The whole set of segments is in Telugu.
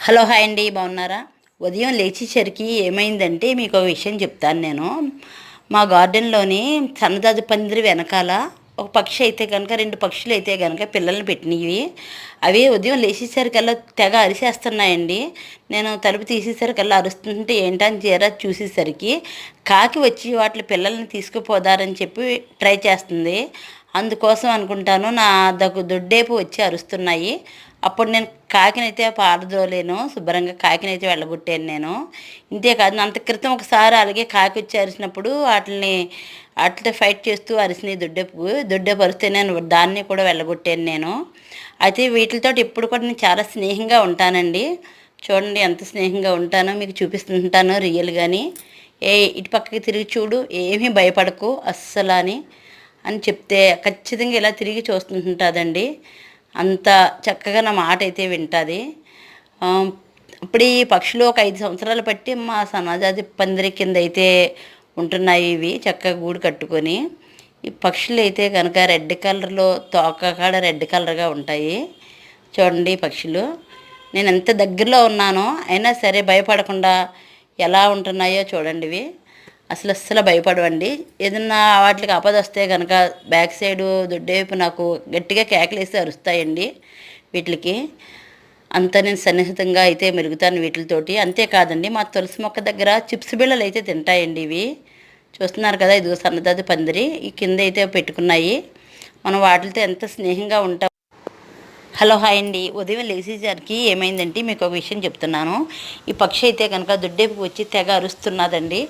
హలో హాయ్ అండి, బాగున్నారా? ఉదయం లేచేసరికి ఏమైందంటే మీకు ఒక విషయం చెప్తాను నేను. మా గార్డెన్లోని సన్నజాజి పందిరి వెనకాల ఒక పక్షి అయితే కనుక, రెండు పక్షులు అయితే కనుక పిల్లల్ని పెట్టినవి. అవి ఉదయం లేచేసరికల్లా తెగ అరిసేస్తున్నాయండి. నేను తలుపు తీసేసరికల్లా అరుస్తుంటే ఏంటని తీరా చూసేసరికి కాకి వచ్చి వాటి పిల్లల్ని తీసుకుపోదారని చెప్పి ట్రై చేస్తుంది. అందుకోసం అనుకుంటాను నా దొడ్డేపు వచ్చి అరుస్తున్నాయి. అప్పుడు నేను కాకినైతే పారదోలేను, శుభ్రంగా కాకినైతే వెళ్ళగొట్టాను నేను. ఇంతేకాదు, అంత క్రితం ఒకసారి అలాగే కాకి వచ్చి అరిసినప్పుడు వాటితో ఫైట్ చేస్తూ అరిసినాయి. దొడ్డేపు అరిస్తే నేను దాన్ని కూడా వెళ్ళగొట్టాను నేను. అయితే వీటితో ఎప్పుడు కూడా నేను చాలా స్నేహంగా ఉంటానండి. చూడండి ఎంత స్నేహంగా ఉంటానో మీకు చూపిస్తుంటాను రియల్గాని. ఇటు పక్కకి తిరిగి చూడు, ఏమీ భయపడకు అస్సలు అని చెప్తే ఖచ్చితంగా ఇలా తిరిగి చూస్తుంటుందండి. అంత చక్కగా నా మాట అయితే వింటుంది. ఇప్పుడు ఈ పక్షులు ఒక 5 సంవత్సరాలు బట్టి మా సన్నజాజి పందిరి కింద అయితే ఉంటున్నాయి. ఇవి చక్కగా గూడు కట్టుకొని. ఈ పక్షులు అయితే కనుక రెడ్ కలర్లో, తోక కాడ రెడ్ కలర్గా ఉంటాయి. చూడండి పక్షులు, నేను ఎంత దగ్గరలో ఉన్నానో అయినా సరే భయపడకుండా ఎలా ఉంటున్నాయో చూడండి. ఇవి అస్సలు భయపడవండి. ఏదన్నా వాటికి ఆపద వస్తే కనుక బ్యాక్ సైడు దొడ్డేపు నాకు గట్టిగా కేకలేసి అరుస్తాయండి. వీటికి అంత నేను సన్నిహితంగా అయితే మెరుగుతాను వీటితోటి. అంతేకాదండి, మా తులసి మొక్క దగ్గర చిప్స్ బిళ్ళలు అయితే తింటాయండి. ఇవి చూస్తున్నారు కదా, ఇదిగో సన్నదాది పందిరి ఈ కింద అయితే పెట్టుకున్నాయి. మనం వాటితో ఎంత స్నేహంగా ఉంటాం. హలో హాయ్ అండి, ఉదయం లేచేసరికి ఏమైందంటే మీకు ఒక విషయం చెప్తున్నాను. ఈ పక్షి అయితే కనుక దొడ్డేపుకి వచ్చి తెగ అరుస్తున్నదండి.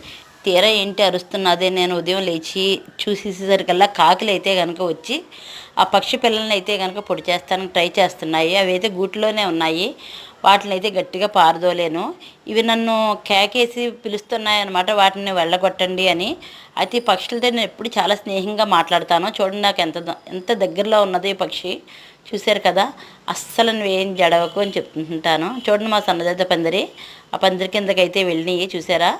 తీరా ఏంటి అరుస్తున్నదే నేను ఉదయం లేచి చూసేసరికల్లా కాకులు అయితే కనుక వచ్చి ఆ పక్షి పిల్లల్ని అయితే కనుక పొడి చేస్తానికి ట్రై చేస్తున్నాయి. అవి అయితే గూట్లోనే ఉన్నాయి. వాటిని అయితే గట్టిగా పారదోలేను. ఇవి నన్ను కేకేసి పిలుస్తున్నాయన్నమాట, వాటిని వెళ్ళగొట్టండి అని. అయితే ఈ పక్షులతో నేను ఎప్పుడు చాలా స్నేహంగా మాట్లాడతాను. చూడండి నాకు ఎంత దగ్గరలో ఉన్నది ఈ పక్షి. చూశారు కదా, అస్సలు నువ్వేం జడవకు అని చెప్తుంటాను. చూడండి మా సన్నజాజి పందిరి, ఆ పందిరి కిందకైతే వెళ్ళినాయి. చూసారా,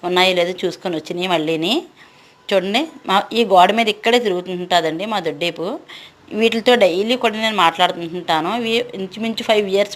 ఉన్నాయో లేదో చూసుకొని వచ్చినాయి మళ్ళీని. చూడండి, ఈ గోడ మీద ఇక్కడే తిరుగుతుంటుందండి మా దొడ్డేపు. వీటితో డైలీ కూడా నేను మాట్లాడుతుంటాను. ఇవి ఇంచుమించు 5 ఇయర్స్